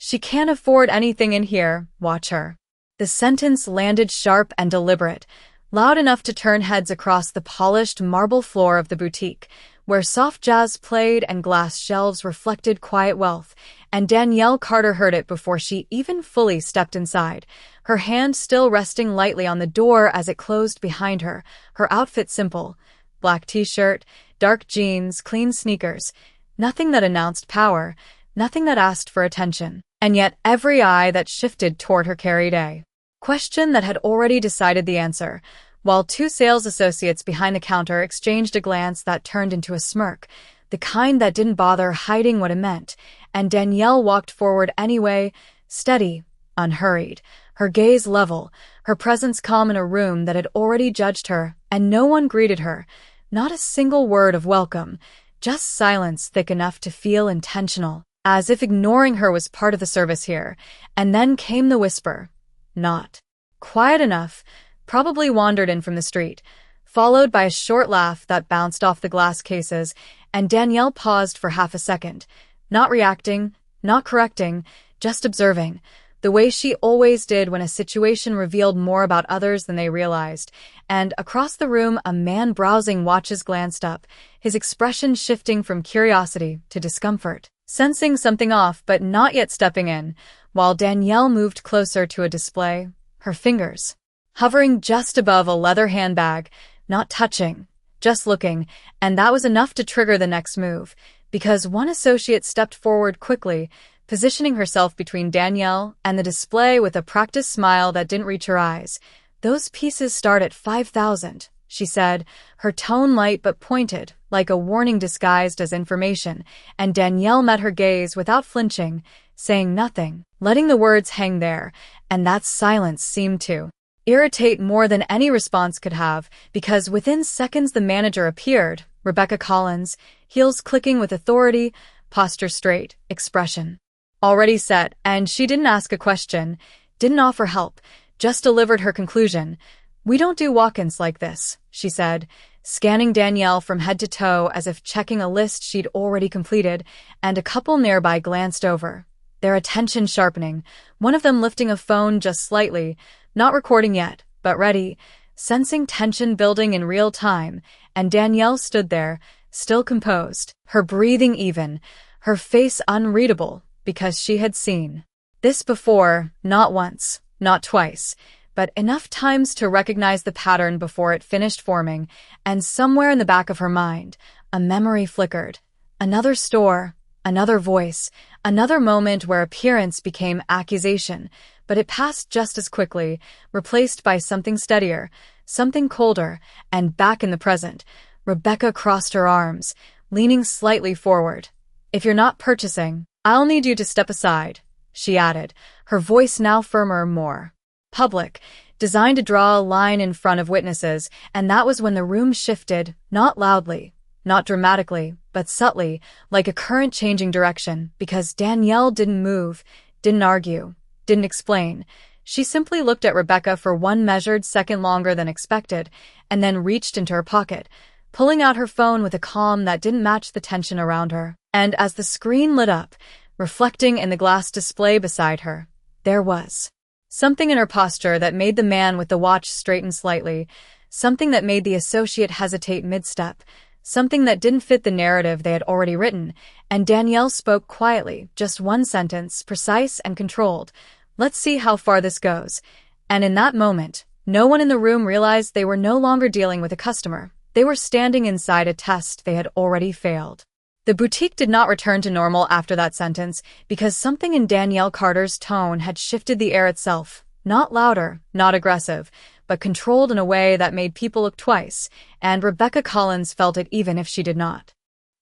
She can't afford anything in here, watch her. The sentence landed sharp and deliberate, loud enough to turn heads across the polished marble floor of the boutique, where soft jazz played and glass shelves reflected quiet wealth, and Danielle Carter heard it before she even fully stepped inside, her hand still resting lightly on the door as it closed behind her, her outfit simple. Black t-shirt, dark jeans, clean sneakers. Nothing that announced power, nothing that asked for attention. And yet every eye that shifted toward her carried a question that had already decided the answer, while two sales associates behind the counter exchanged a glance that turned into a smirk, the kind that didn't bother hiding what it meant, and Danielle walked forward anyway, steady, unhurried, her gaze level, her presence calm in a room that had already judged her, and no one greeted her, not a single word of welcome, just silence thick enough to feel intentional, as if ignoring her was part of the service here. And then came the whisper. Not quiet enough, probably wandered in from the street, followed by a short laugh that bounced off the glass cases, and Danielle paused for half a second, not reacting, not correcting, just observing, the way she always did when a situation revealed more about others than they realized. And across the room, a man browsing watches glanced up, his expression shifting from curiosity to discomfort, sensing something off but not yet stepping in, while Danielle moved closer to a display, her fingers hovering just above a leather handbag, not touching, just looking, and that was enough to trigger the next move, because one associate stepped forward quickly, positioning herself between Danielle and the display with a practiced smile that didn't reach her eyes. "Those pieces start at 5,000, she said, her tone light but pointed, like a warning disguised as information, and Danielle met her gaze without flinching, saying nothing, letting the words hang there, and that silence seemed to irritate more than any response could have, because within seconds the manager appeared, Rebecca Collins, heels clicking with authority, posture straight, expression already set, and she didn't ask a question, didn't offer help, just delivered her conclusion. "We don't do walk-ins like this," she said, scanning Danielle from head to toe as if checking a list she'd already completed, and a couple nearby glanced over, their attention sharpening, one of them lifting a phone just slightly, not recording yet, but ready, sensing tension building in real time, and Danielle stood there, still composed, her breathing even, her face unreadable, because she had seen this before, not once, not twice, but enough times to recognize the pattern before it finished forming, and somewhere in the back of her mind, a memory flickered. Another store, another voice, another moment where appearance became accusation, but it passed just as quickly, replaced by something steadier, something colder, and back in the present, Rebecca crossed her arms, leaning slightly forward. "If you're not purchasing, I'll need you to step aside," she added, her voice now firmer, more public, designed to draw a line in front of witnesses, and that was when the room shifted, not loudly, not dramatically, but subtly, like a current changing direction, because Danielle didn't move, didn't argue, didn't explain. She simply looked at Rebecca for one measured second longer than expected, and then reached into her pocket, pulling out her phone with a calm that didn't match the tension around her. And as the screen lit up, reflecting in the glass display beside her, there was something in her posture that made the man with the watch straighten slightly, something that made the associate hesitate mid-step, something that didn't fit the narrative they had already written, and Danielle spoke quietly, just one sentence, precise and controlled. "Let's see how far this goes." And in that moment, no one in the room realized they were no longer dealing with a customer. They were standing inside a test they had already failed. The boutique did not return to normal after that sentence, because something in Danielle Carter's tone had shifted the air itself, not louder, not aggressive, but controlled in a way that made people look twice, and Rebecca Collins felt it even if she did not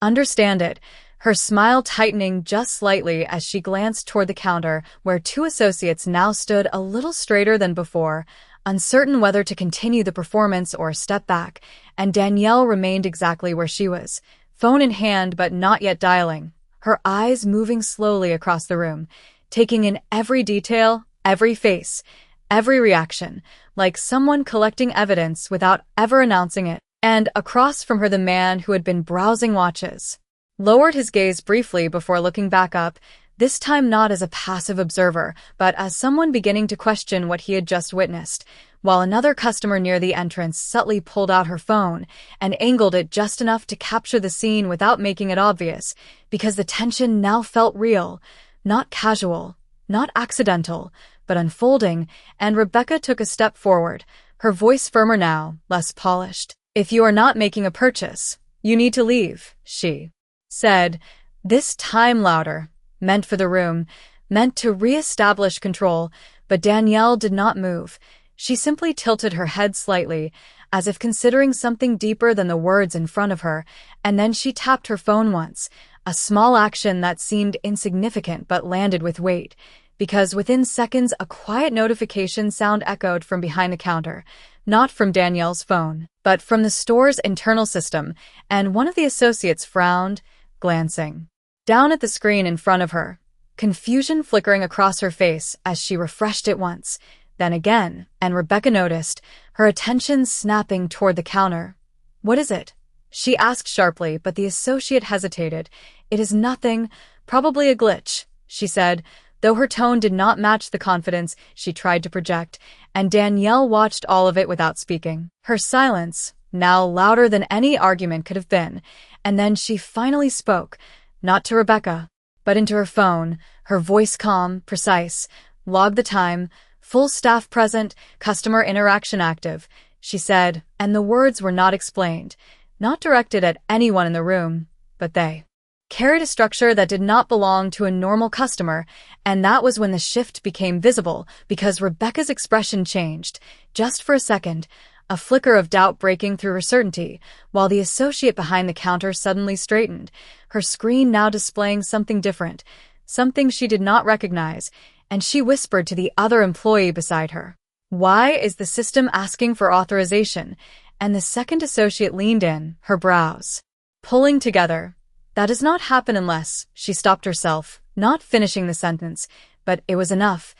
understand it, her smile tightening just slightly as she glanced toward the counter where two associates now stood a little straighter than before, uncertain whether to continue the performance or step back, and Danielle remained exactly where she was, phone in hand but not yet dialing, her eyes moving slowly across the room, taking in every detail, every face, every reaction, like someone collecting evidence without ever announcing it. And across from her the man who had been browsing watches lowered his gaze briefly before looking back up, this time not as a passive observer, but as someone beginning to question what he had just witnessed, while another customer near the entrance subtly pulled out her phone and angled it just enough to capture the scene without making it obvious, because the tension now felt real, not casual, not accidental, but unfolding, and Rebecca took a step forward, her voice firmer now, less polished. "If you are not making a purchase, you need to leave," she said, this time louder, meant for the room, meant to re-establish control, but Danielle did not move. She simply tilted her head slightly, as if considering something deeper than the words in front of her, and then she tapped her phone once, a small action that seemed insignificant but landed with weight, because within seconds a quiet notification sound echoed from behind the counter, not from Danielle's phone, but from the store's internal system, and one of the associates frowned, glancing down at the screen in front of her, confusion flickering across her face as she refreshed it once, then again, and Rebecca noticed, her attention snapping toward the counter. "What is it?" she asked sharply, but the associate hesitated. "It is nothing, probably a glitch," she said, though her tone did not match the confidence she tried to project, and Danielle watched all of it without speaking. Her silence, now louder than any argument could have been, and then she finally spoke, not to Rebecca, but into her phone, her voice calm, precise. "Log the time, full staff present, customer interaction active," she said, and the words were not explained, not directed at anyone in the room, but they carried a structure that did not belong to a normal customer, and that was when the shift became visible, because Rebecca's expression changed, just for a second, a flicker of doubt breaking through her certainty, while the associate behind the counter suddenly straightened, her screen now displaying something different, something she did not recognize, and she whispered to the other employee beside her, "Why is the system asking for authorization?" And the second associate leaned in, her brows pulling together. "That does not happen unless," she stopped herself, not finishing the sentence, but it was enough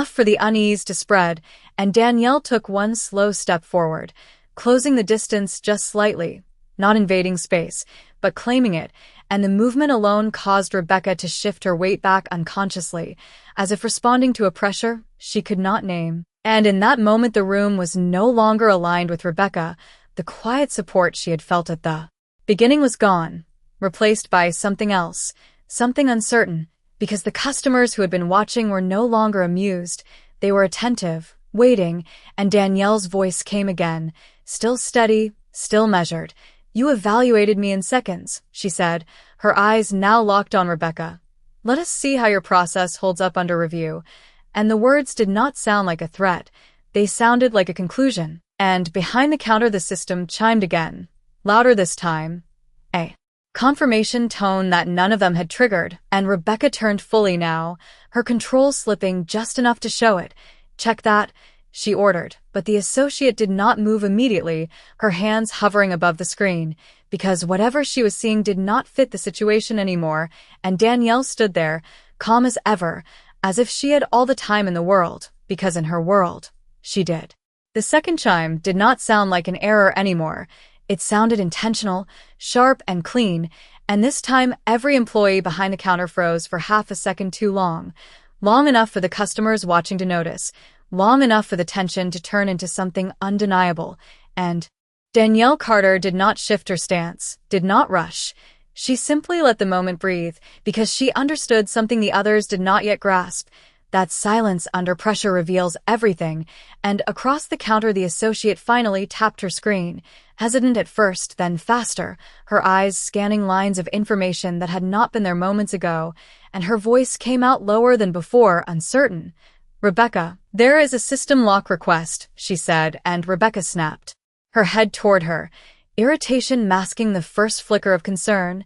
for the unease to spread, and Danielle took one slow step forward, closing the distance just slightly, not invading space, but claiming it, and the movement alone caused Rebecca to shift her weight back unconsciously, as if responding to a pressure she could not name. And in that moment the room was no longer aligned with Rebecca. The quiet support she had felt at the beginning was gone, replaced by something else, something uncertain, because the customers who had been watching were no longer amused, they were attentive, waiting, and Danielle's voice came again, still steady, still measured. "You evaluated me in seconds," she said, her eyes now locked on Rebecca. "Let us see how your process holds up under review." And the words did not sound like a threat, they sounded like a conclusion, and behind the counter the system chimed again, louder this time, a confirmation tone that none of them had triggered, and Rebecca turned fully now, her control slipping just enough to show it. "Check that," she ordered, but the associate did not move immediately, her hands hovering above the screen, because whatever she was seeing did not fit the situation anymore, and Danielle stood there, calm as ever, as if she had all the time in the world, because in her world, she did. The second chime did not sound like an error anymore. It sounded intentional, sharp and clean, and this time every employee behind the counter froze for half a second too long, long enough for the customers watching to notice, long enough for the tension to turn into something undeniable, and Danielle Carter did not shift her stance, did not rush. She simply let the moment breathe, because she understood something the others did not yet grasp, that silence under pressure reveals everything, and across the counter the associate finally tapped her screen, hesitant at first, then faster, her eyes scanning lines of information that had not been there moments ago, and her voice came out lower than before, uncertain. "Rebecca, there is a system lock request," she said, and Rebecca snapped her head toward her, irritation masking the first flicker of concern.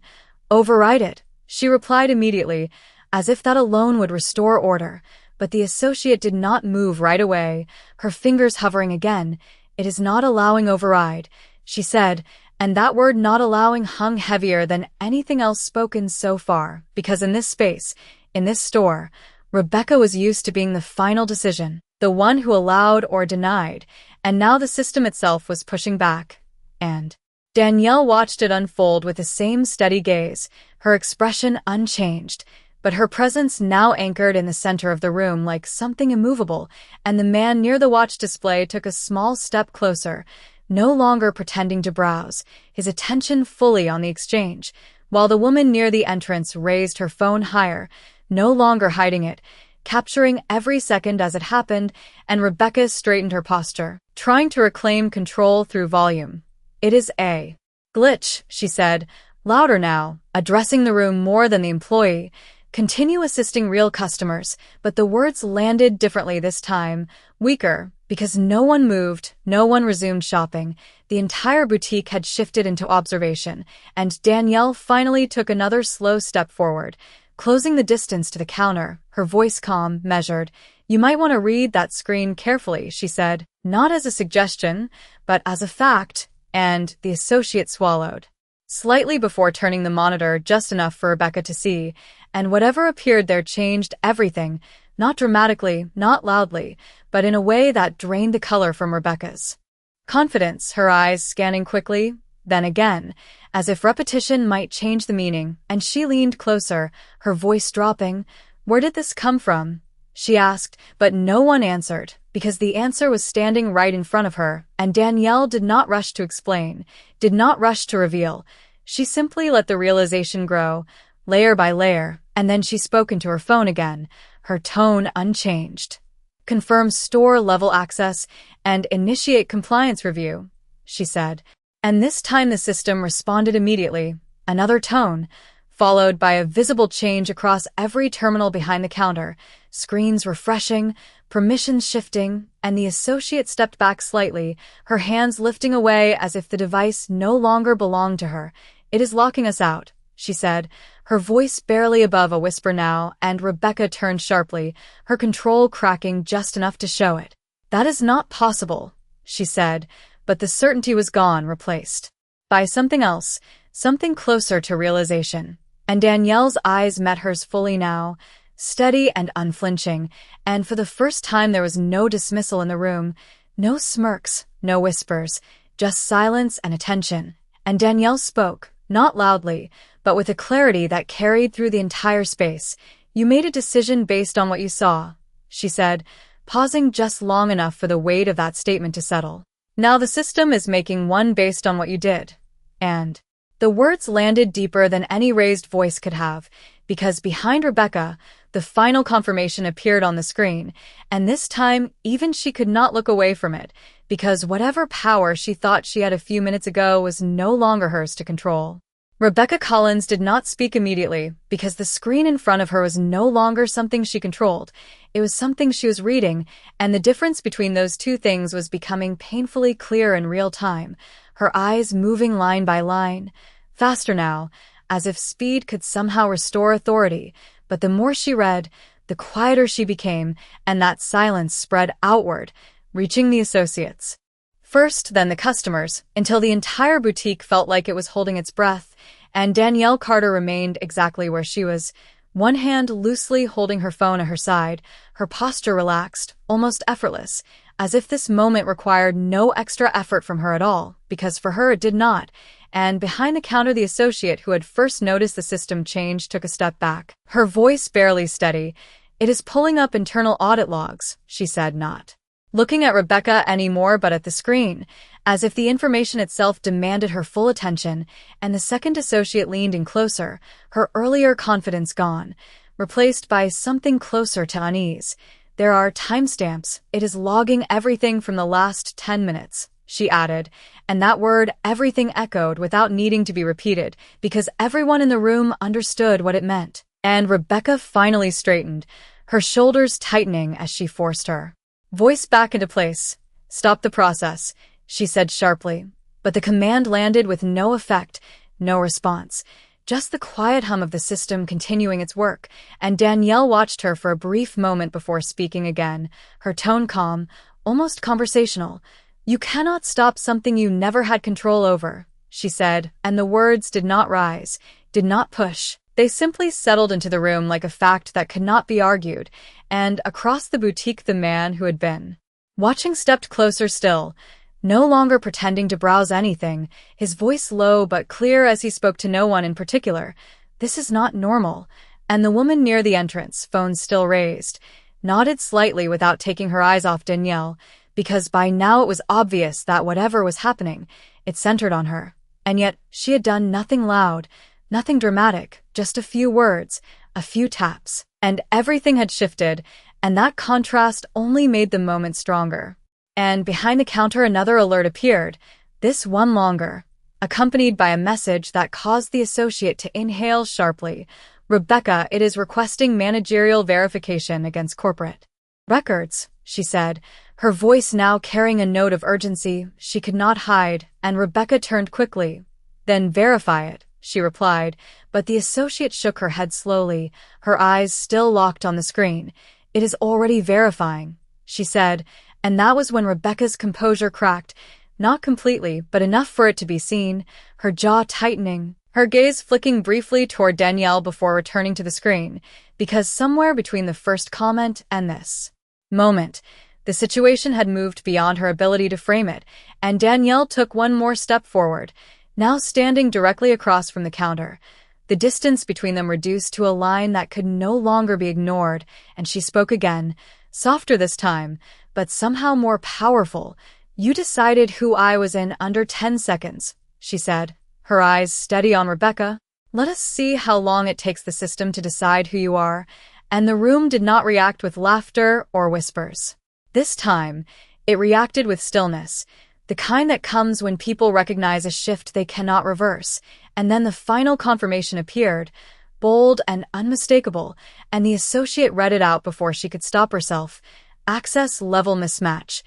"Override it," she replied immediately, as if that alone would restore order, but the associate did not move right away, her fingers hovering again. "It is not allowing override," she said, and that word "not allowing" hung heavier than anything else spoken so far, because in this space, in this store, Rebecca was used to being the final decision, the one who allowed or denied, and now the system itself was pushing back, and Danielle watched it unfold with the same steady gaze, her expression unchanged, but her presence now anchored in the center of the room like something immovable, and the man near the watch display took a small step closer, no longer pretending to browse, his attention fully on the exchange, while the woman near the entrance raised her phone higher, no longer hiding it, capturing every second as it happened, and Rebecca straightened her posture, trying to reclaim control through volume. "It is a glitch," she said, louder now, addressing the room more than the employee. "Continue assisting real customers," but the words landed differently this time, weaker, because no one moved, no one resumed shopping. The entire boutique had shifted into observation, and Danielle finally took another slow step forward, closing the distance to the counter, her voice calm, measured. "You might want to read that screen carefully," she said, not as a suggestion, but as a fact, and the associate swallowed slightly before turning the monitor just enough for Rebecca to see, and whatever appeared there changed everything, not dramatically, not loudly, but in a way that drained the color from Rebecca's confidence, her eyes scanning quickly, then again, as if repetition might change the meaning, and she leaned closer, her voice dropping. "Where did this come from?" she asked, but no one answered, because the answer was standing right in front of her, and Danielle did not rush to explain, did not rush to reveal. She simply let the realization grow, layer by layer, and then she spoke into her phone again, her tone unchanged. "Confirm store-level access and initiate compliance review," she said. And this time the system responded immediately, another tone, followed by a visible change across every terminal behind the counter, screens refreshing, permissions shifting, and the associate stepped back slightly, her hands lifting away as if the device no longer belonged to her. "It is locking us out," she said, her voice barely above a whisper now, and Rebecca turned sharply, her control cracking just enough to show it. "That is not possible," she said, but the certainty was gone, replaced by something else, something closer to realization. And Danielle's eyes met hers fully now, steady and unflinching, and for the first time there was no dismissal in the room, no smirks, no whispers, just silence and attention. And Danielle spoke, not loudly, but with a clarity that carried through the entire space. "You made a decision based on what you saw," she said, pausing just long enough for the weight of that statement to settle. "Now the system is making one based on what you did." And the words landed deeper than any raised voice could have, because behind Rebecca, the final confirmation appeared on the screen, and this time even she could not look away from it, because whatever power she thought she had a few minutes ago was no longer hers to control. Rebecca Collins did not speak immediately, because the screen in front of her was no longer something she controlled. It was something she was reading, and the difference between those two things was becoming painfully clear in real time, her eyes moving line by line, faster now, as if speed could somehow restore authority. But the more she read, the quieter she became, and that silence spread outward, reaching the associates first, then the customers, until the entire boutique felt like it was holding its breath, and Danielle Carter remained exactly where she was, one hand loosely holding her phone at her side, her posture relaxed, almost effortless, as if this moment required no extra effort from her at all, because for her it did not. And behind the counter the associate who had first noticed the system change took a step back, her voice barely steady. "It is pulling up internal audit logs," she said, not looking at Rebecca anymore but at the screen, as if the information itself demanded her full attention, and the second associate leaned in closer, her earlier confidence gone, replaced by something closer to unease. "There are timestamps. It is logging everything from the last 10 minutes, she added, and that word everything echoed without needing to be repeated, because everyone in the room understood what it meant. And Rebecca finally straightened, her shoulders tightening as she forced her voice back into place. "Stop the process," she said sharply, but the command landed with no effect, no response, just the quiet hum of the system continuing its work, and Danielle watched her for a brief moment before speaking again, her tone calm, almost conversational. "You cannot stop something you never had control over," she said, and the words did not rise, did not push. They simply settled into the room like a fact that could not be argued, and across the boutique the man who had been watching stepped closer still, no longer pretending to browse anything, his voice low but clear as he spoke to no one in particular. "This is not normal," and the woman near the entrance, phone still raised, nodded slightly without taking her eyes off Danielle, because by now it was obvious that whatever was happening, it centered on her. And yet she had done nothing loud, nothing dramatic, just a few words, a few taps, and everything had shifted, and that contrast only made the moment stronger. And behind the counter another alert appeared, this one longer, accompanied by a message that caused the associate to inhale sharply. "Rebecca, it is requesting managerial verification against corporate records," she said, her voice now carrying a note of urgency she could not hide, and Rebecca turned quickly. "Then verify it," she replied, but the associate shook her head slowly, her eyes still locked on the screen. "It is already verifying," she said, and that was when Rebecca's composure cracked, not completely, but enough for it to be seen, her jaw tightening, her gaze flicking briefly toward Danielle before returning to the screen, because somewhere between the first comment and this moment, the situation had moved beyond her ability to frame it, and Danielle took one more step forward, now standing directly across from the counter. The distance between them reduced to a line that could no longer be ignored, and she spoke again, softer this time, but somehow more powerful. "You decided who I was in under 10 seconds, she said, her eyes steady on Rebecca. "Let us see how long it takes the system to decide who you are," and the room did not react with laughter or whispers. This time, it reacted with stillness, the kind that comes when people recognize a shift they cannot reverse, and then the final confirmation appeared, bold and unmistakable, and the associate read it out before she could stop herself. "Access level mismatch.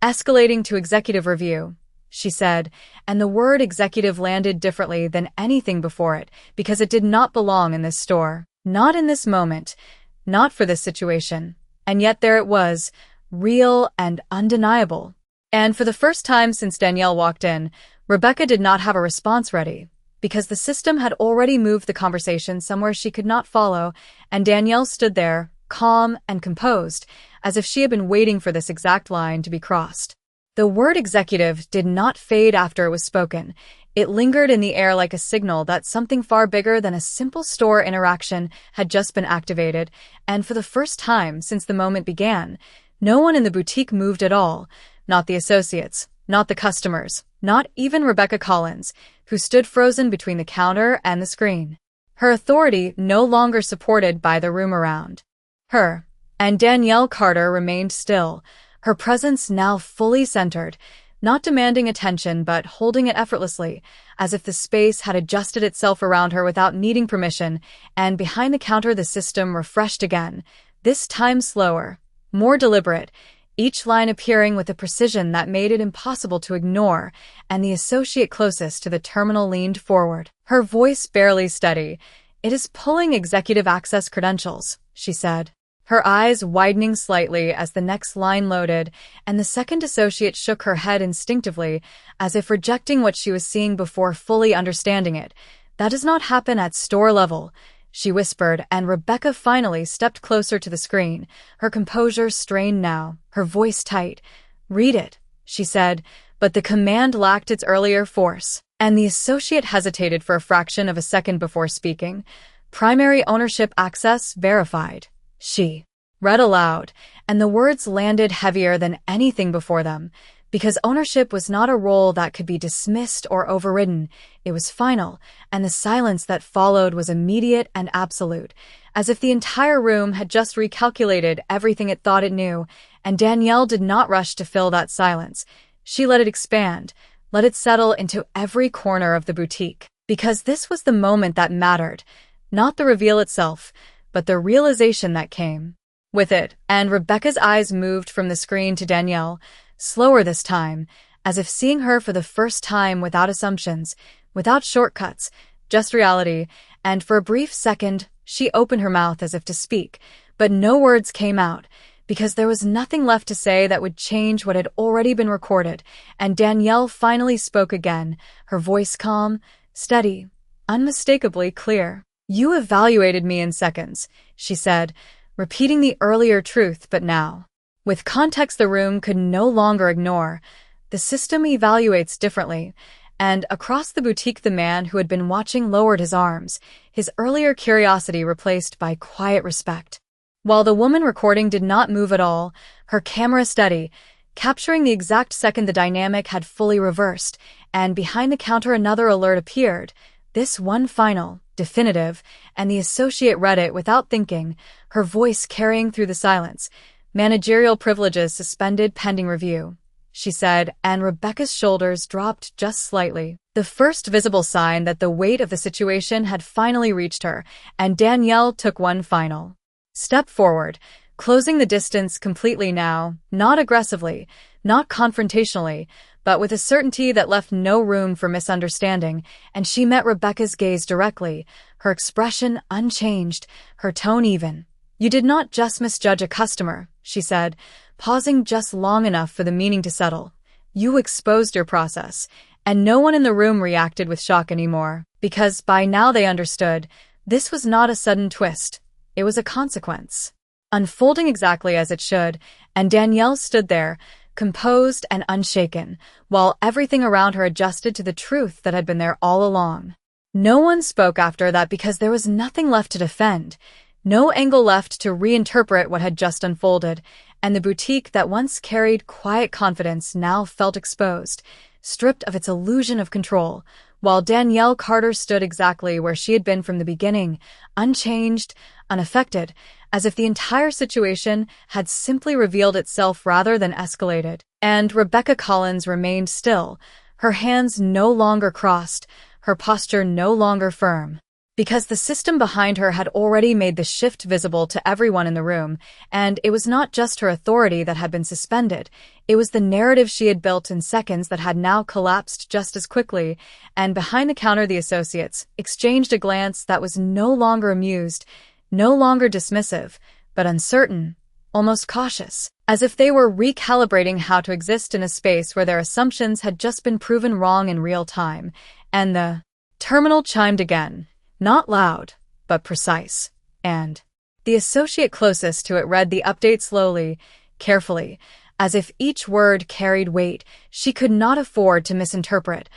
Escalating to executive review," she said, and the word executive landed differently than anything before it, because it did not belong in this store. Not in this moment, not for this situation. And yet there it was, real and undeniable. And for the first time since Danielle walked in, Rebecca did not have a response ready, because the system had already moved the conversation somewhere she could not follow, and Danielle stood there, calm and composed, as if she had been waiting for this exact line to be crossed. The word executive did not fade after it was spoken. It lingered in the air like a signal that something far bigger than a simple store interaction had just been activated, and for the first time since the moment began, no one in the boutique moved at all. Not the associates, not the customers, not even Rebecca Collins, who stood frozen between the counter and the screen. Her authority no longer supported by the room around her, and Danielle Carter remained still, her presence now fully centered, not demanding attention but holding it effortlessly, as if the space had adjusted itself around her without needing permission, and behind the counter the system refreshed again, this time slower, more deliberate, each line appearing with a precision that made it impossible to ignore, and the associate closest to the terminal leaned forward, her voice barely steady. "It is pulling executive access credentials," she said, her eyes widening slightly as the next line loaded, and the second associate shook her head instinctively, as if rejecting what she was seeing before fully understanding it. "That does not happen at store level," she whispered, and Rebecca finally stepped closer to the screen, her composure strained now, her voice tight. "Read it," she said, but the command lacked its earlier force, and the associate hesitated for a fraction of a second before speaking. "Primary ownership access verified," she read aloud, and the words landed heavier than anything before them, because ownership was not a role that could be dismissed or overridden. It was final, and the silence that followed was immediate and absolute, as if the entire room had just recalculated everything it thought it knew, and Danielle did not rush to fill that silence. She let it expand, let it settle into every corner of the boutique, because this was the moment that mattered, not the reveal itself, but the realization that came with it, and Rebecca's eyes moved from the screen to Danielle, slower this time, as if seeing her for the first time without assumptions, without shortcuts, just reality, and for a brief second, she opened her mouth as if to speak, but no words came out, because there was nothing left to say that would change what had already been recorded, and Danielle finally spoke again, her voice calm, steady, unmistakably clear. "You evaluated me in seconds," she said, repeating the earlier truth, but now, with context the room could no longer ignore. "The system evaluates differently, and across the boutique the man who had been watching lowered his arms, his earlier curiosity replaced by quiet respect. While the woman recording did not move at all, her camera steady, capturing the exact second the dynamic had fully reversed, and behind the counter another alert appeared, this one final, definitive, and the associate read it without thinking, her voice carrying through the silence. "Managerial privileges suspended pending review," she said, and Rebecca's shoulders dropped just slightly. The first visible sign that the weight of the situation had finally reached her, and Danielle took one final step forward, closing the distance completely now, not aggressively, not confrontationally, but with a certainty that left no room for misunderstanding, and she met Rebecca's gaze directly, her expression unchanged, her tone even. "You did not just misjudge a customer," she said, pausing just long enough for the meaning to settle. "You exposed your process." And no one in the room reacted with shock anymore, because by now they understood, this was not a sudden twist. It was a consequence, unfolding exactly as it should, and Danielle stood there, composed and unshaken, while everything around her adjusted to the truth that had been there all along. No one spoke after that because there was nothing left to defend, no angle left to reinterpret what had just unfolded, and the boutique that once carried quiet confidence now felt exposed, stripped of its illusion of control, while Danielle Carter stood exactly where she had been from the beginning, unchanged, unaffected, as if the entire situation had simply revealed itself rather than escalated. And Rebecca Collins remained still, her hands no longer crossed, her posture no longer firm. Because the system behind her had already made the shift visible to everyone in the room, and it was not just her authority that had been suspended, it was the narrative she had built in seconds that had now collapsed just as quickly, and behind the counter the associates exchanged a glance that was no longer amused, no longer dismissive, but uncertain, almost cautious, as if they were recalibrating how to exist in a space where their assumptions had just been proven wrong in real time, and the terminal chimed again. Not loud, but precise, and the associate closest to it read the update slowly, carefully, as if each word carried weight she could not afford to misinterpret.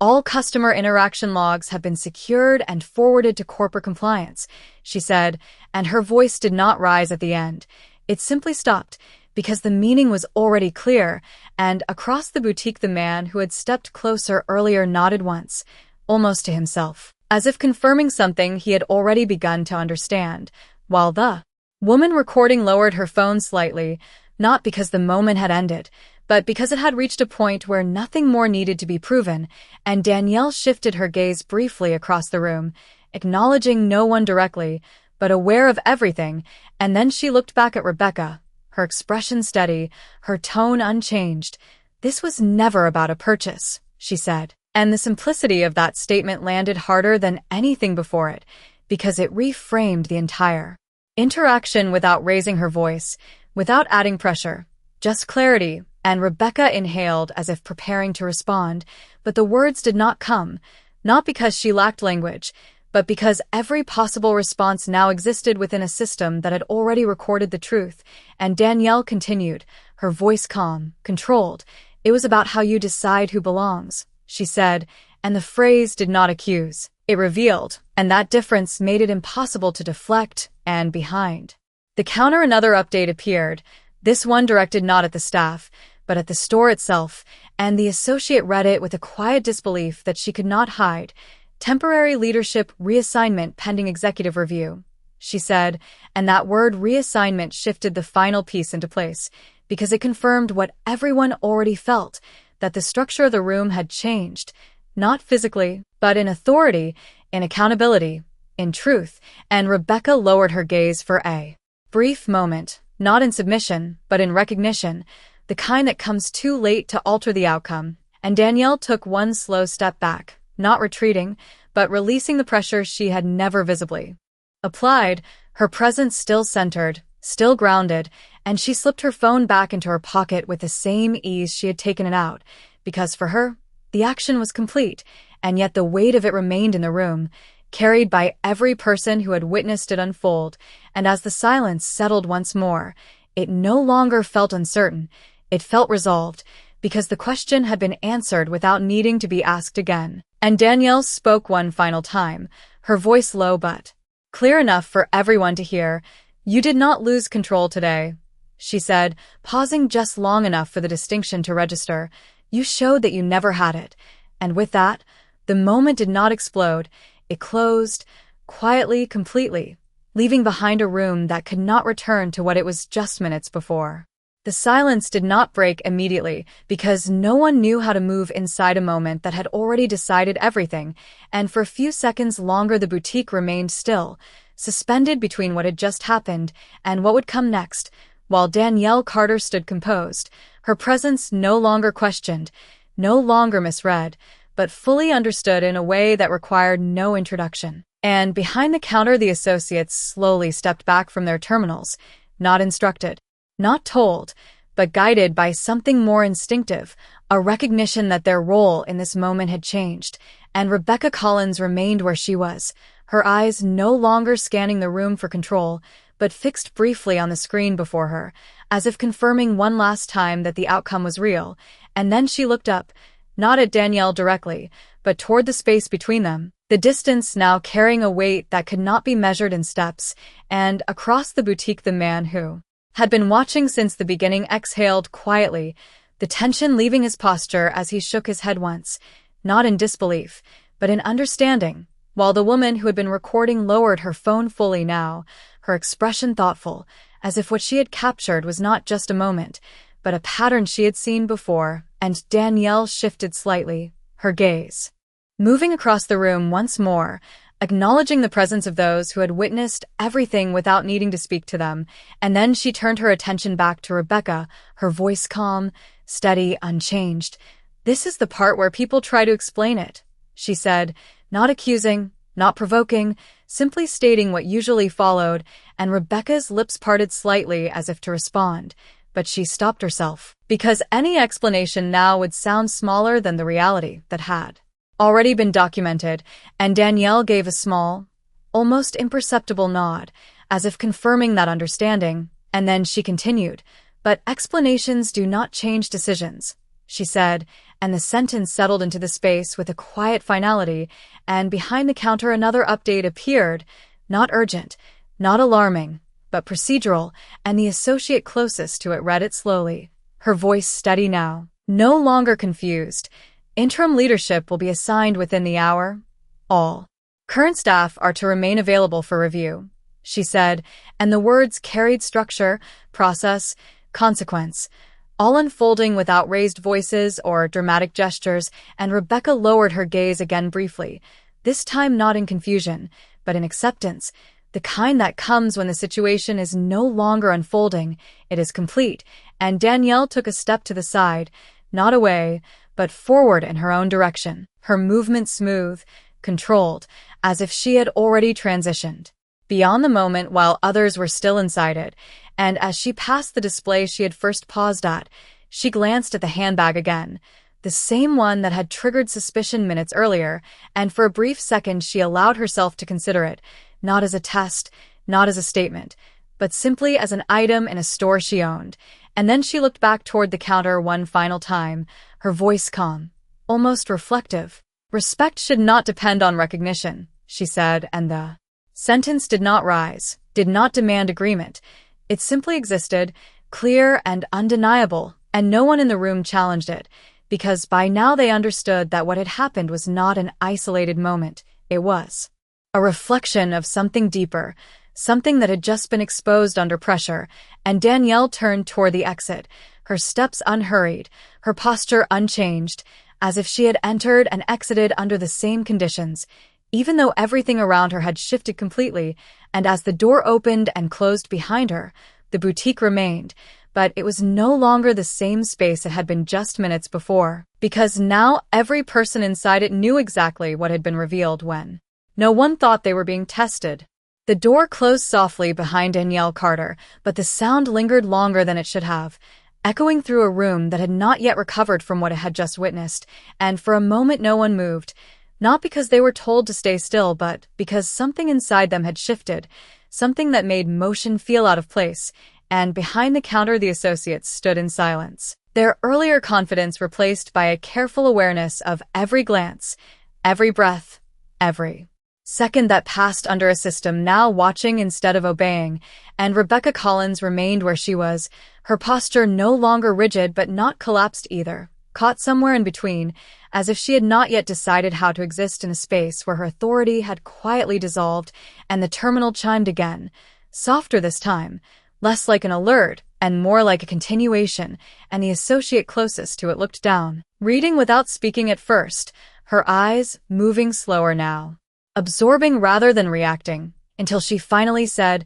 "All customer interaction logs have been secured and forwarded to corporate compliance," she said, and her voice did not rise at the end. It simply stopped, because the meaning was already clear, and across the boutique the man who had stepped closer earlier nodded once, almost to himself, as if confirming something he had already begun to understand, while the woman recording lowered her phone slightly, not because the moment had ended, but because it had reached a point where nothing more needed to be proven, and Danielle shifted her gaze briefly across the room, acknowledging no one directly, but aware of everything, and then she looked back at Rebecca, her expression steady, her tone unchanged. "This was never about a purchase," she said. And the simplicity of that statement landed harder than anything before it, because it reframed the entire interaction without raising her voice, without adding pressure, just clarity, and Rebecca inhaled as if preparing to respond, but the words did not come, not because she lacked language, but because every possible response now existed within a system that had already recorded the truth, and Danielle continued, her voice calm, controlled. "It was about how you decide who belongs," she said, and the phrase did not accuse. It revealed, and that difference made it impossible to deflect, and behind the counter another update appeared, this one directed not at the staff, but at the store itself, and the associate read it with a quiet disbelief that she could not hide. "Temporary leadership reassignment pending executive review," she said, and that word reassignment shifted the final piece into place, because it confirmed what everyone already felt, that the structure of the room had changed, not physically, but in authority, in accountability, in truth, and Rebecca lowered her gaze for a brief moment, not in submission, but in recognition, the kind that comes too late to alter the outcome, and Danielle took one slow step back, not retreating, but releasing the pressure she had never visibly applied, her presence still centered, still grounded, and she slipped her phone back into her pocket with the same ease she had taken it out, because for her, the action was complete, and yet the weight of it remained in the room, carried by every person who had witnessed it unfold, and as the silence settled once more, it no longer felt uncertain, it felt resolved, because the question had been answered without needing to be asked again. And Danielle spoke one final time, her voice low but clear enough for everyone to hear. "You did not lose control today," she said, pausing just long enough for the distinction to register. "You showed that you never had it." And with that, the moment did not explode. It closed, quietly, completely, leaving behind a room that could not return to what it was just minutes before. The silence did not break immediately because no one knew how to move inside a moment that had already decided everything, and for a few seconds longer the boutique remained still, suspended between what had just happened and what would come next, while Danielle Carter stood composed, her presence no longer questioned, no longer misread, but fully understood in a way that required no introduction. And behind the counter the associates slowly stepped back from their terminals, not instructed, not told, but guided by something more instinctive, a recognition that their role in this moment had changed, and Rebecca Collins remained where she was, her eyes no longer scanning the room for control, but fixed briefly on the screen before her, as if confirming one last time that the outcome was real, and then she looked up, not at Danielle directly, but toward the space between them, the distance now carrying a weight that could not be measured in steps, and across the boutique the man who had been watching since the beginning exhaled quietly, the tension leaving his posture as he shook his head once, not in disbelief, but in understanding, while the woman who had been recording lowered her phone fully now, her expression thoughtful, as if what she had captured was not just a moment, but a pattern she had seen before, and Danielle shifted slightly, her gaze moving across the room once more, acknowledging the presence of those who had witnessed everything without needing to speak to them, and then she turned her attention back to Rebecca, her voice calm, steady, unchanged. "This is the part where people try to explain it," she said, not accusing, not provoking, simply stating what usually followed, and Rebecca's lips parted slightly as if to respond, but she stopped herself, because any explanation now would sound smaller than the reality that had already been documented, and Danielle gave a small, almost imperceptible nod, as if confirming that understanding, and then she continued, "But explanations do not change decisions," she said, and the sentence settled into the space with a quiet finality, and behind the counter another update appeared, not urgent, not alarming, but procedural, and the associate closest to it read it slowly, her voice steady now, no longer confused. "Interim leadership will be assigned within the hour. All current staff are to remain available for review," she said, and the words carried structure, process, consequence, all unfolding without raised voices or dramatic gestures, and Rebecca lowered her gaze again briefly, this time not in confusion, but in acceptance, the kind that comes when the situation is no longer unfolding, it is complete, and Danielle took a step to the side, not away, but forward in her own direction, her movement smooth, controlled, as if she had already transitioned beyond the moment while others were still inside it, and as she passed the display she had first paused at, she glanced at the handbag again, the same one that had triggered suspicion minutes earlier, and for a brief second she allowed herself to consider it, not as a test, not as a statement, but simply as an item in a store she owned, and then she looked back toward the counter one final time, her voice calm, almost reflective. "Respect should not depend on recognition," she said, and the sentence did not rise, did not demand agreement. It simply existed, clear and undeniable, and no one in the room challenged it, because by now they understood that what had happened was not an isolated moment, it was a reflection of something deeper, something that had just been exposed under pressure, and Danielle turned toward the exit, her steps unhurried, her posture unchanged, as if she had entered and exited under the same conditions, even though everything around her had shifted completely, and as the door opened and closed behind her, the boutique remained, but it was no longer the same space it had been just minutes before, because now every person inside it knew exactly what had been revealed when no one thought they were being tested. The door closed softly behind Danielle Carter, but the sound lingered longer than it should have, echoing through a room that had not yet recovered from what it had just witnessed, and for a moment no one moved, not because they were told to stay still, but because something inside them had shifted, something that made motion feel out of place, and behind the counter the associates stood in silence, their earlier confidence replaced by a careful awareness of every glance, every breath, every second that passed under a system now watching instead of obeying, and Rebecca Collins remained where she was, her posture no longer rigid but not collapsed either, caught somewhere in between, as if she had not yet decided how to exist in a space where her authority had quietly dissolved, and the terminal chimed again, softer this time, less like an alert and more like a continuation, and the associate closest to it looked down, reading without speaking at first, her eyes moving slower now, absorbing rather than reacting, until she finally said,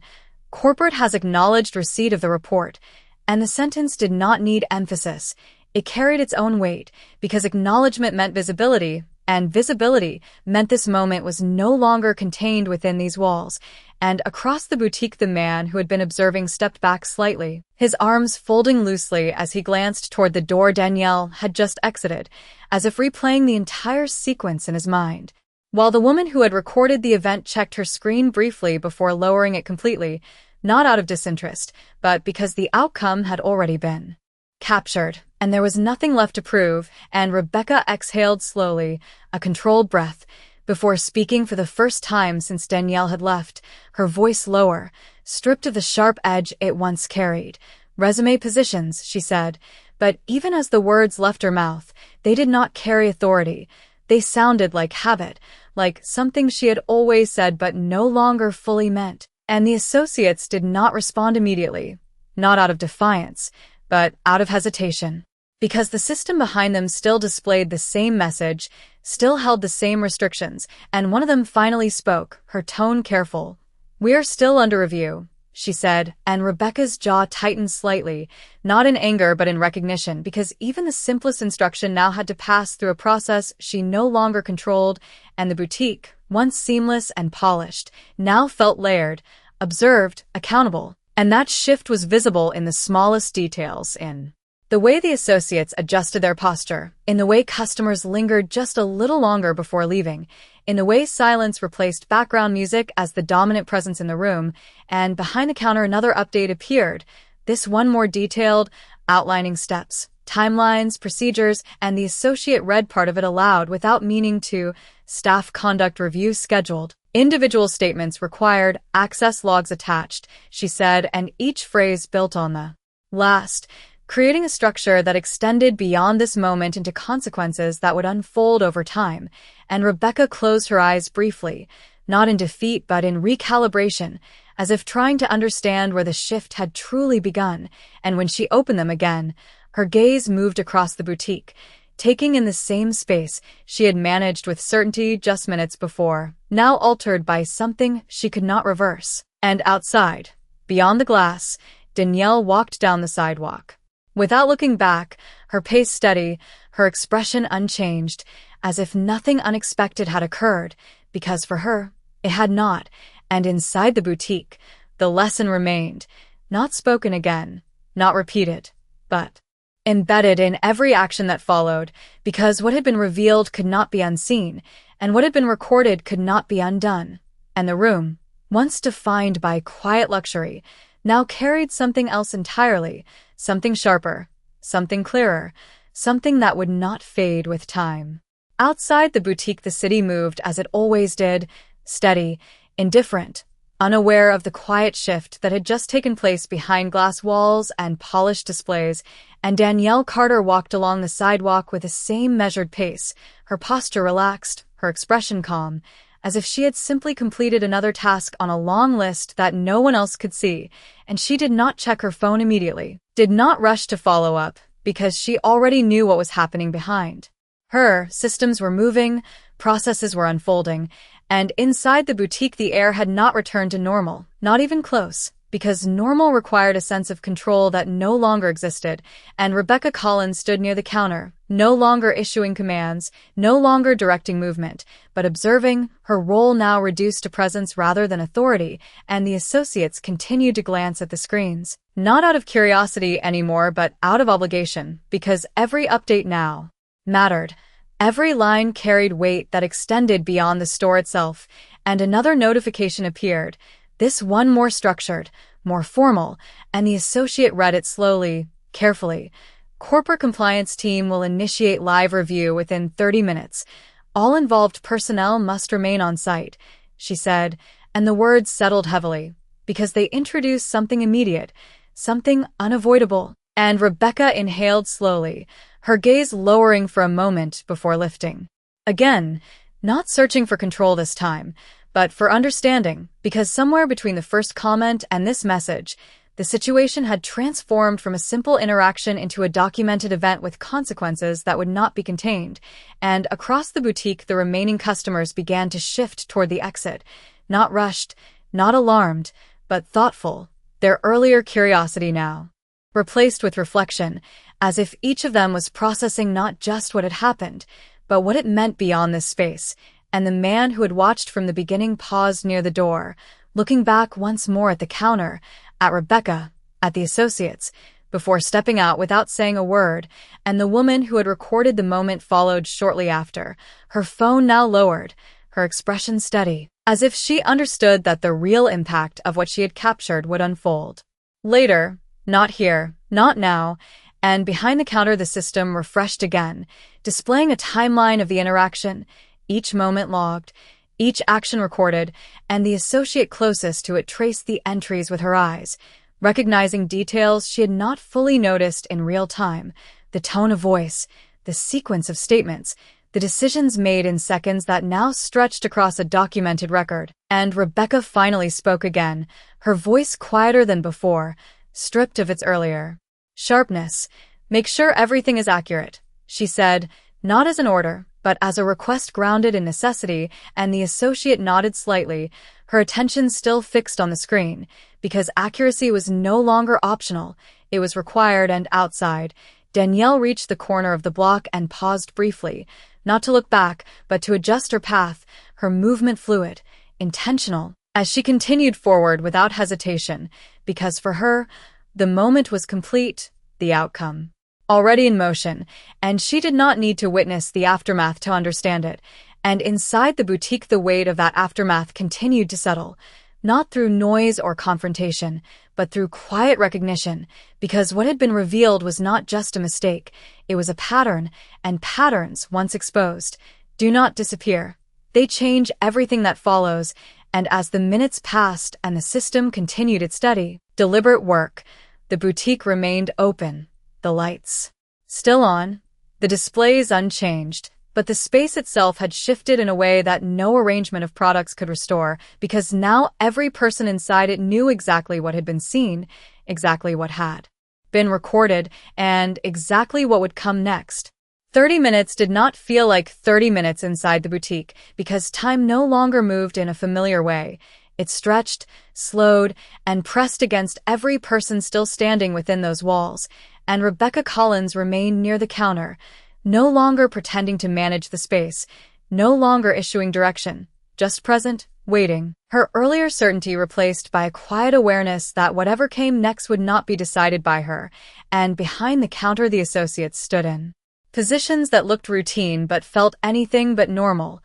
"Corporate has acknowledged receipt of the report," and the sentence did not need emphasis. It carried its own weight, because acknowledgement meant visibility, and visibility meant this moment was no longer contained within these walls, and across the boutique the man who had been observing stepped back slightly, his arms folding loosely as he glanced toward the door Danielle had just exited, as if replaying the entire sequence in his mind. While the woman who had recorded the event checked her screen briefly before lowering it completely, not out of disinterest, but because the outcome had already been captured, and there was nothing left to prove, and Rebecca exhaled slowly, a controlled breath, before speaking for the first time since Danielle had left, her voice lower, stripped of the sharp edge it once carried. "Resume positions," she said, but even as the words left her mouth, they did not carry authority. They sounded like habit, like something she had always said but no longer fully meant, and the associates did not respond immediately, not out of defiance, but out of hesitation. Because the system behind them still displayed the same message, still held the same restrictions, and one of them finally spoke, her tone careful. "We are still under review," she said, and Rebecca's jaw tightened slightly, not in anger but in recognition, because even the simplest instruction now had to pass through a process she no longer controlled, and the boutique, once seamless and polished, now felt layered, observed, accountable, and that shift was visible in the smallest details, in the way the associates adjusted their posture, in the way customers lingered just a little longer before leaving, in the way silence replaced background music as the dominant presence in the room, and behind the counter another update appeared, this one more detailed, outlining steps, timelines, procedures, and the associate read part of it aloud without meaning to. "Staff conduct review scheduled. Individual statements required, access logs attached," she said, and each phrase built on the last, creating a structure that extended beyond this moment into consequences that would unfold over time, and Rebecca closed her eyes briefly, not in defeat but in recalibration, as if trying to understand where the shift had truly begun, and when she opened them again, her gaze moved across the boutique, taking in the same space she had managed with certainty just minutes before, now altered by something she could not reverse. And outside, beyond the glass, Danielle walked down the sidewalk. Without looking back, her pace steady, her expression unchanged, as if nothing unexpected had occurred, because for her, it had not, and inside the boutique, the lesson remained, not spoken again, not repeated, but embedded in every action that followed, because what had been revealed could not be unseen, and what had been recorded could not be undone, and the room, once defined by quiet luxury, now carried something else entirely, something sharper, something clearer, something that would not fade with time. Outside the boutique the city moved as it always did, steady, indifferent, unaware of the quiet shift that had just taken place behind glass walls and polished displays, and Danielle Carter walked along the sidewalk with the same measured pace, her posture relaxed, her expression calm, as if she had simply completed another task on a long list that no one else could see, and she did not check her phone immediately, did not rush to follow up, because she already knew what was happening behind her. Systems were moving, processes were unfolding, and inside the boutique the air had not returned to normal, not even close, because normal required a sense of control that no longer existed, and Rebecca Collins stood near the counter, no longer issuing commands, no longer directing movement, but observing, her role now reduced to presence rather than authority, and the associates continued to glance at the screens, not out of curiosity anymore but out of obligation, because every update now mattered. Every line carried weight that extended beyond the store itself, and another notification appeared, this one more structured, more formal, and the associate read it slowly, carefully. Corporate compliance team will initiate live review within 30 minutes. All involved personnel must remain on site, she said, and the words settled heavily, because they introduced something immediate, something unavoidable. And Rebecca inhaled slowly, her gaze lowering for a moment before lifting. Again, not searching for control this time, but for understanding, because somewhere between the first comment and this message, the situation had transformed from a simple interaction into a documented event with consequences that would not be contained, and across the boutique the remaining customers began to shift toward the exit, not rushed, not alarmed, but thoughtful, their earlier curiosity now replaced with reflection, as if each of them was processing not just what had happened, but what it meant beyond this space. And the man who had watched from the beginning paused near the door, looking back once more at the counter, at Rebecca, at the associates, before stepping out without saying a word, and the woman who had recorded the moment followed shortly after, her phone now lowered, her expression steady, as if she understood that the real impact of what she had captured would unfold. Later, not here, not now, and behind the counter the system refreshed again, displaying a timeline of the interaction, each moment logged, each action recorded, and the associate closest to it traced the entries with her eyes, recognizing details she had not fully noticed in real time, the tone of voice, the sequence of statements, the decisions made in seconds that now stretched across a documented record. And Rebecca finally spoke again, her voice quieter than before, stripped of its earlier sharpness. "Make sure everything is accurate," she said, not as an order, but as a request grounded in necessity, and the associate nodded slightly, her attention still fixed on the screen, because accuracy was no longer optional, it was required. And outside, Danielle reached the corner of the block and paused briefly, not to look back, but to adjust her path, her movement fluid, intentional, as she continued forward without hesitation, because for her, the moment was complete, the outcome already in motion, and she did not need to witness the aftermath to understand it. And inside the boutique the weight of that aftermath continued to settle, not through noise or confrontation, but through quiet recognition, because what had been revealed was not just a mistake, it was a pattern, and patterns, once exposed, do not disappear. They change everything that follows, and as the minutes passed and the system continued its steady, deliberate work, the boutique remained open, the lights still on, the displays unchanged, but the space itself had shifted in a way that no arrangement of products could restore, because now every person inside it knew exactly what had been seen, exactly what had been recorded, and exactly what would come next. 30 minutes did not feel like 30 minutes inside the boutique, because time no longer moved in a familiar way. It stretched, slowed, and pressed against every person still standing within those walls, and Rebecca Collins remained near the counter, no longer pretending to manage the space, no longer issuing direction, just present, waiting, her earlier certainty replaced by a quiet awareness that whatever came next would not be decided by her. And behind the counter the associates stood in positions that looked routine but felt anything but normal,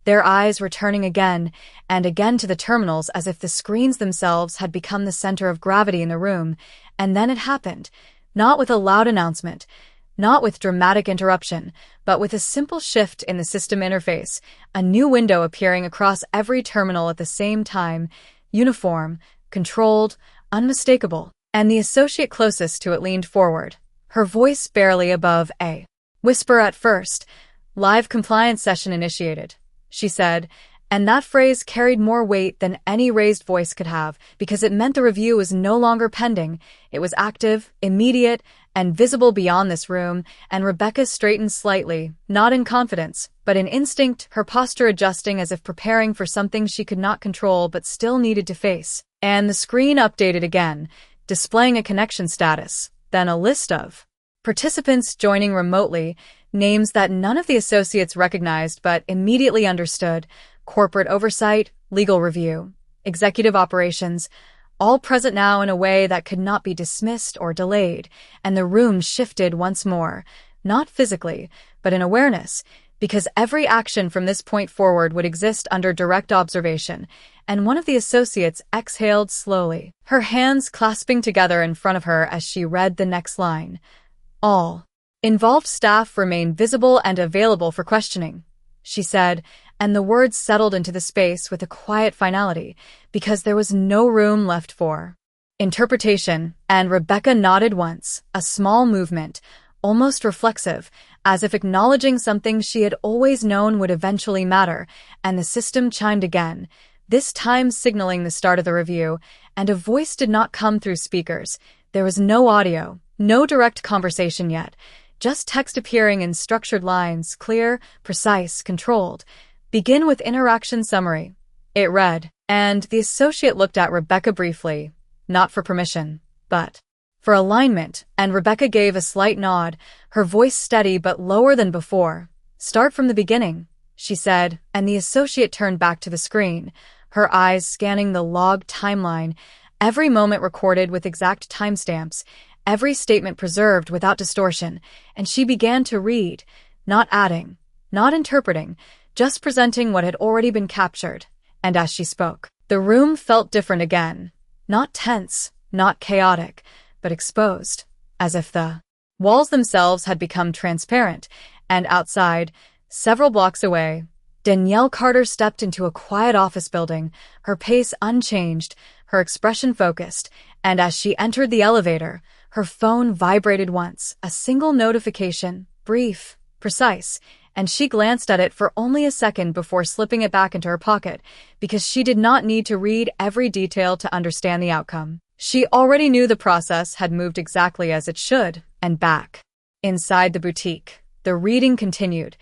their eyes returning again and again to the terminals as if the screens themselves had become the center of gravity in the room. And then it happened, not with a loud announcement, not with dramatic interruption, but with a simple shift in the system interface, a new window appearing across every terminal at the same time, uniform, controlled, unmistakable. And the associate closest to it leaned forward, her voice barely above a whisper at first. "Live compliance session initiated," she said, and that phrase carried more weight than any raised voice could have, because it meant the review was no longer pending. It was active, immediate, and visible beyond this room. And Rebecca straightened slightly, not in confidence, but in instinct, her posture adjusting as if preparing for something she could not control but still needed to face. And the screen updated again, displaying a connection status, then a list of participants joining remotely, names that none of the associates recognized but immediately understood: corporate oversight, legal review, executive operations, all present now in a way that could not be dismissed or delayed. And the room shifted once more, not physically, but in awareness, because every action from this point forward would exist under direct observation. And one of the associates exhaled slowly, her hands clasping together in front of her as she read the next line. All involved staff remain visible and available for questioning, she said, and the words settled into the space with a quiet finality, because there was no room left for interpretation, and Rebecca nodded once, a small movement, almost reflexive, as if acknowledging something she had always known would eventually matter, and the system chimed again, this time signaling the start of the review, and a voice did not come through speakers. There was no audio, no direct conversation yet, just text appearing in structured lines, clear, precise, controlled. Begin with interaction summary. It read, and the associate looked at Rebecca briefly, not for permission, but for alignment, and Rebecca gave a slight nod, her voice steady but lower than before. Start from the beginning, she said, and the associate turned back to the screen, her eyes scanning the log timeline, every moment recorded with exact timestamps, every statement preserved without distortion, and she began to read, not adding, not interpreting, just presenting what had already been captured. And as she spoke, the room felt different again, not tense, not chaotic, but exposed, as if the walls themselves had become transparent, and outside, several blocks away, Danielle Carter stepped into a quiet office building, her pace unchanged, her expression focused, and as she entered the elevator, her phone vibrated once, a single notification, brief, precise, and she glanced at it for only a second before slipping it back into her pocket, because she did not need to read every detail to understand the outcome. She already knew the process had moved exactly as it should, and back. Inside the boutique, the reading continued,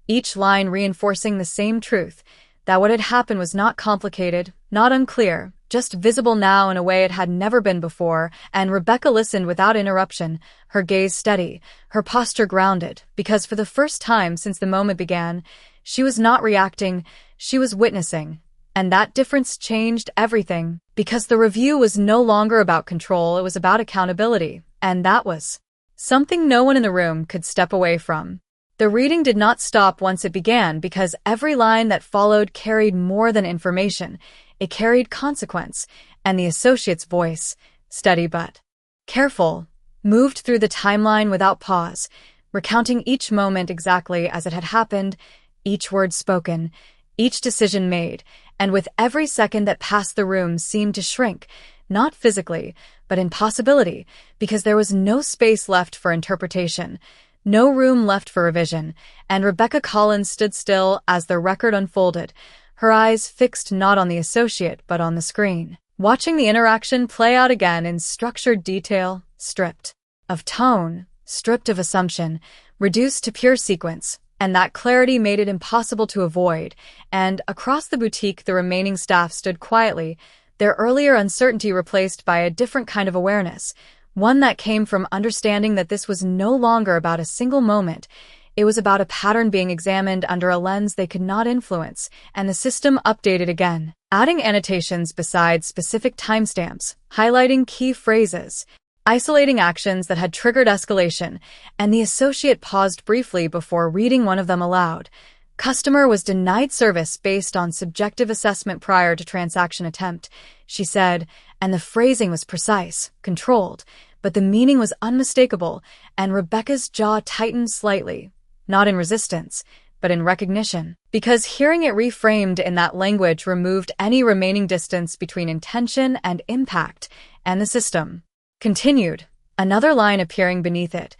each line reinforcing the same truth, that what had happened was not complicated, not unclear, just visible now in a way it had never been before, and Rebecca listened without interruption, her gaze steady, her posture grounded, because for the first time since the moment began, she was not reacting, she was witnessing. And that difference changed everything, because the review was no longer about control, it was about accountability, and that was something no one in the room could step away from. The reading did not stop once it began, because every line that followed carried more than information. It carried consequence, and the associate's voice, steady but careful, moved through the timeline without pause, recounting each moment exactly as it had happened, each word spoken, each decision made, and with every second that passed the room seemed to shrink, not physically, but in possibility, because there was no space left for interpretation, no room left for revision, and Rebecca Collins stood still as the record unfolded, her eyes fixed not on the associate but on the screen, watching the interaction play out again in structured detail, stripped of tone, stripped of assumption, reduced to pure sequence, and that clarity made it impossible to avoid, and across the boutique the remaining staff stood quietly, their earlier uncertainty replaced by a different kind of awareness, one that came from understanding that this was no longer about a single moment. It was about a pattern being examined under a lens they could not influence, and the system updated again, adding annotations beside specific timestamps, highlighting key phrases, isolating actions that had triggered escalation, and the associate paused briefly before reading one of them aloud. Customer was denied service based on subjective assessment prior to transaction attempt, she said, and the phrasing was precise, controlled, but the meaning was unmistakable, and Rebecca's jaw tightened slightly, not in resistance, but in recognition, because hearing it reframed in that language removed any remaining distance between intention and impact, and the system continued, another line appearing beneath it.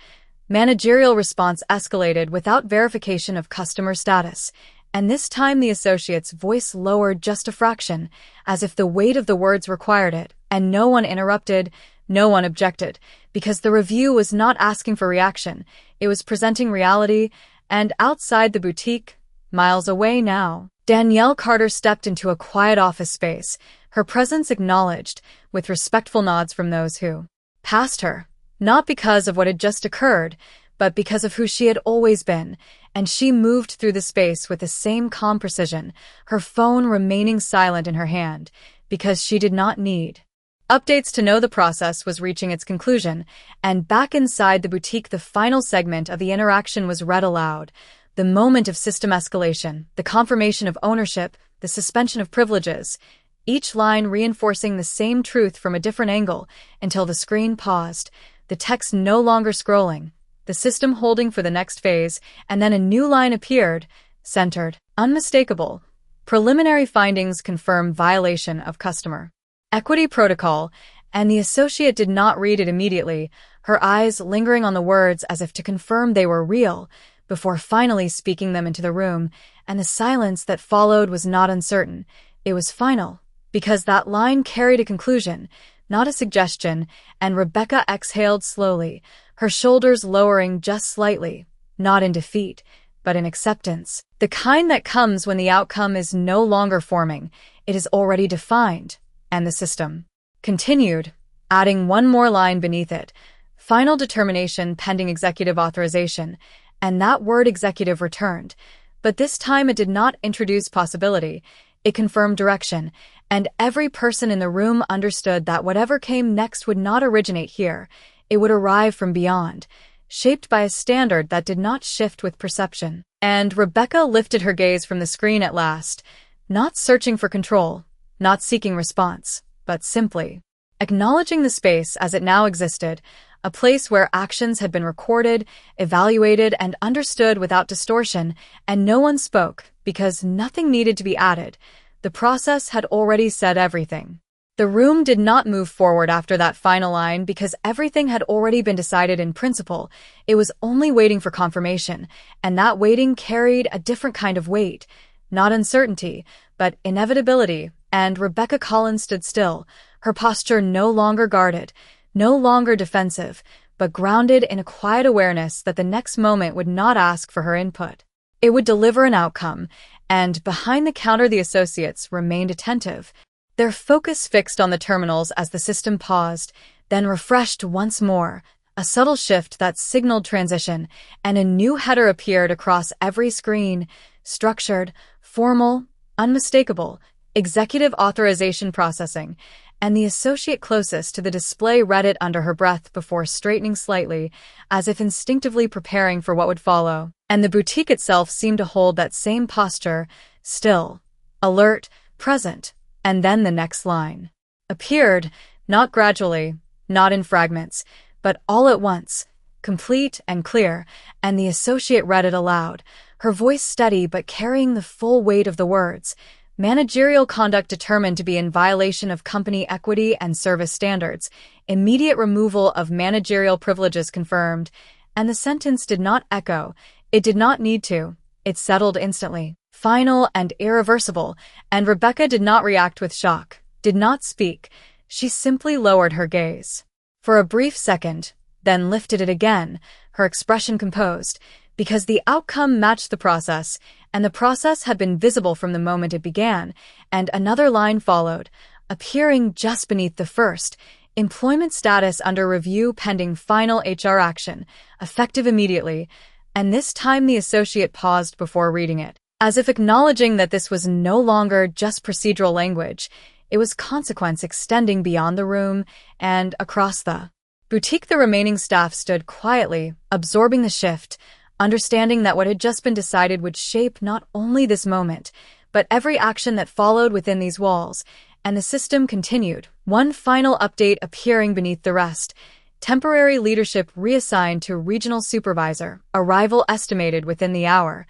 Managerial response escalated without verification of customer status, and this time the associate's voice lowered just a fraction, as if the weight of the words required it, and no one interrupted, no one objected, because the review was not asking for reaction, it was presenting reality, and outside the boutique, miles away now, Danielle Carter stepped into a quiet office space, her presence acknowledged, with respectful nods from those who passed her, not because of what had just occurred, but because of who she had always been, and she moved through the space with the same calm precision, her phone remaining silent in her hand, because she did not need updates to know the process was reaching its conclusion, and back inside the boutique the final segment of the interaction was read aloud, the moment of system escalation, the confirmation of ownership, the suspension of privileges, each line reinforcing the same truth from a different angle, until the screen paused, the text no longer scrolling, the system holding for the next phase, and then a new line appeared, centered, unmistakable. Preliminary findings confirm violation of customer equity protocol, and the associate did not read it immediately, her eyes lingering on the words as if to confirm they were real, before finally speaking them into the room, and the silence that followed was not uncertain. It was final, because that line carried a conclusion, not a suggestion, and Rebecca exhaled slowly, her shoulders lowering just slightly, not in defeat, but in acceptance. The kind that comes when the outcome is no longer forming, it is already defined, and the system continued, adding one more line beneath it, final determination pending executive authorization, and that word executive returned. But this time it did not introduce possibility, it confirmed direction, and every person in the room understood that whatever came next would not originate here, it would arrive from beyond, shaped by a standard that did not shift with perception. And Rebecca lifted her gaze from the screen at last, not searching for control, not seeking response, but simply acknowledging the space as it now existed, a place where actions had been recorded, evaluated, and understood without distortion, and no one spoke because nothing needed to be added. The process had already said everything. The room did not move forward after that final line because everything had already been decided in principle. It was only waiting for confirmation, and that waiting carried a different kind of weight, not uncertainty, but inevitability. And Rebecca Collins stood still, her posture no longer guarded, no longer defensive, but grounded in a quiet awareness that the next moment would not ask for her input. It would deliver an outcome, and behind the counter the associates remained attentive, their focus fixed on the terminals as the system paused, then refreshed once more, a subtle shift that signaled transition, and a new header appeared across every screen, structured, formal, unmistakable, executive authorization processing, and the associate closest to the display read it under her breath before straightening slightly, as if instinctively preparing for what would follow. And the boutique itself seemed to hold that same posture, still, alert, present. And then the next line appeared, not gradually, not in fragments, but all at once, complete and clear, and the associate read it aloud, her voice steady but carrying the full weight of the words. Managerial conduct determined to be in violation of company equity and service standards, immediate removal of managerial privileges confirmed, and the sentence did not echo, it did not need to, it settled instantly, final and irreversible, and Rebecca did not react with shock, did not speak, she simply lowered her gaze. For a brief second, then lifted it again, her expression composed, because the outcome matched the process, and the process had been visible from the moment it began, and another line followed, appearing just beneath the first, employment status under review pending final HR action, effective immediately, and this time the associate paused before reading it, as if acknowledging that this was no longer just procedural language, it was consequence extending beyond the room and across the boutique. The remaining staff stood quietly, absorbing the shift, understanding that what had just been decided would shape not only this moment, but every action that followed within these walls, and the system continued, one final update appearing beneath the rest. Temporary leadership reassigned to regional supervisor, arrival estimated within the hour,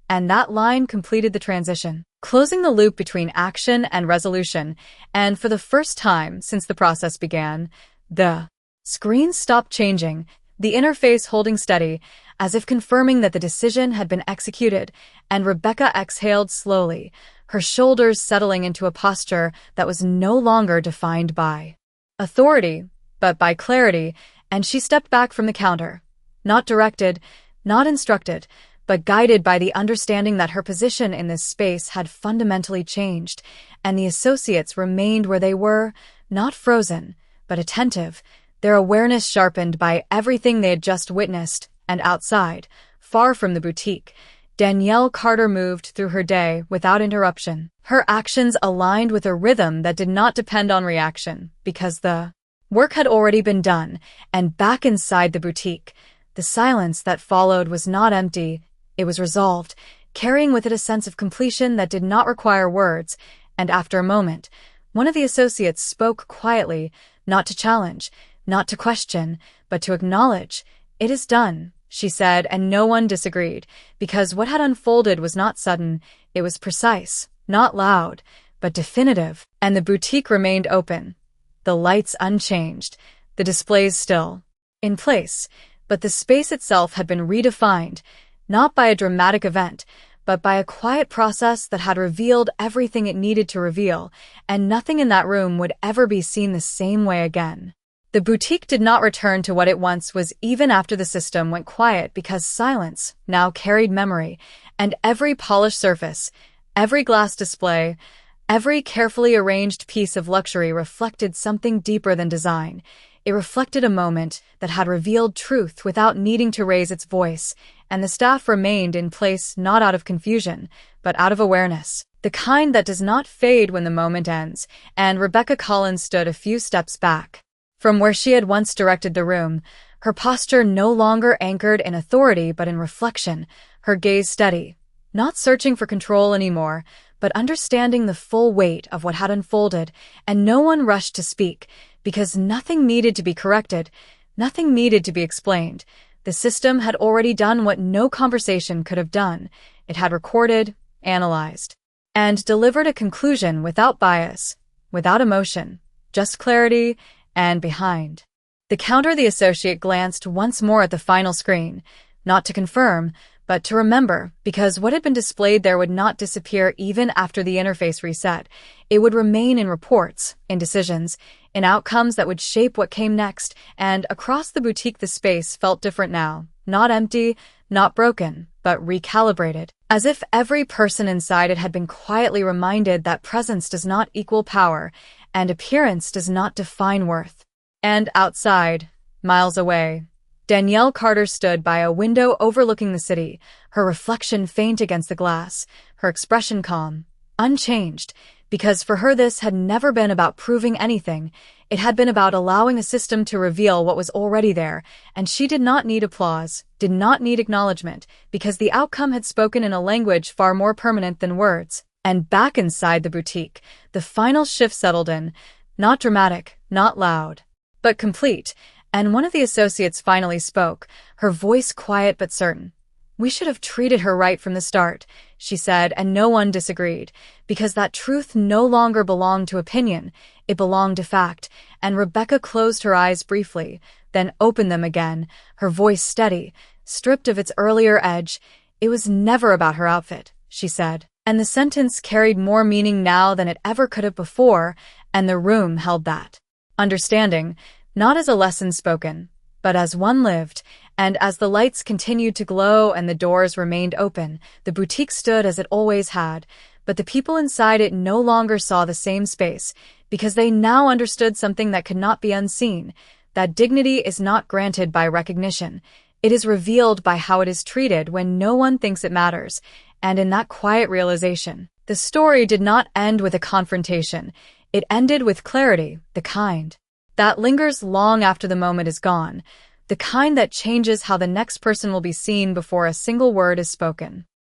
and that line completed the transition, closing the loop between action and resolution, and for the first time since the process began, the screen stopped changing, the interface holding steady, as if confirming that the decision had been executed, and Rebecca exhaled slowly, her shoulders settling into a posture that was no longer defined by authority, but by clarity, and she stepped back from the counter, not directed, not instructed, but guided by the understanding that her position in this space had fundamentally changed, and the associates remained where they were, not frozen, but attentive, their awareness sharpened by everything they had just witnessed. And outside, far from the boutique, Danielle Carter moved through her day without interruption. Her actions aligned with a rhythm that did not depend on reaction, because the work had already been done, and back inside the boutique, the silence that followed was not empty, it was resolved, carrying with it a sense of completion that did not require words, and after a moment, one of the associates spoke quietly, not to challenge, not to question, but to acknowledge, "It is done." she said, and no one disagreed, because what had unfolded was not sudden, it was precise, not loud, but definitive, and the boutique remained open. The lights unchanged, the displays still in place, but the space itself had been redefined, not by a dramatic event, but by a quiet process that had revealed everything it needed to reveal, and nothing in that room would ever be seen the same way again. The boutique did not return to what it once was even after the system went quiet, because silence now carried memory, and every polished surface, every glass display, every carefully arranged piece of luxury reflected something deeper than design. It reflected a moment that had revealed truth without needing to raise its voice, and the staff remained in place not out of confusion, but out of awareness, the kind that does not fade when the moment ends, and Rebecca Collins stood a few steps back from where she had once directed the room, her posture no longer anchored in authority but in reflection, her gaze steady, not searching for control anymore, but understanding the full weight of what had unfolded, and no one rushed to speak, because nothing needed to be corrected, nothing needed to be explained. The system had already done what no conversation could have done. It had recorded, analyzed, and delivered a conclusion without bias, without emotion, just clarity, and behind the counter the associate glanced once more at the final screen, not to confirm, but to remember, because what had been displayed there would not disappear even after the interface reset. It would remain in reports, in decisions, in outcomes that would shape what came next, and across the boutique the space felt different now, not empty, not broken, but recalibrated, as if every person inside it had been quietly reminded that presence does not equal power, and appearance does not define worth. And outside, miles away, Danielle Carter stood by a window overlooking the city, her reflection faint against the glass, her expression calm, unchanged, because for her this had never been about proving anything. It had been about allowing a system to reveal what was already there, and she did not need applause, did not need acknowledgement, because the outcome had spoken in a language far more permanent than words. And back inside the boutique, the final shift settled in, not dramatic, not loud, but complete, and one of the associates finally spoke, her voice quiet but certain. "We should have treated her right from the start," she said, and no one disagreed, because that truth no longer belonged to opinion, it belonged to fact, and Rebecca closed her eyes briefly, then opened them again, her voice steady, stripped of its earlier edge. "It was never about her outfit," she said, and the sentence carried more meaning now than it ever could have before, and the room held that understanding, not as a lesson spoken, but as one lived, and as the lights continued to glow and the doors remained open, the boutique stood as it always had, but the people inside it no longer saw the same space, because they now understood something that could not be unseen, that dignity is not granted by recognition, it is revealed by how it is treated when no one thinks it matters, and in that quiet realization, the story did not end with a confrontation, it ended with clarity, the kind that lingers long after the moment is gone, the kind that changes how the next person will be seen before a single word is spoken.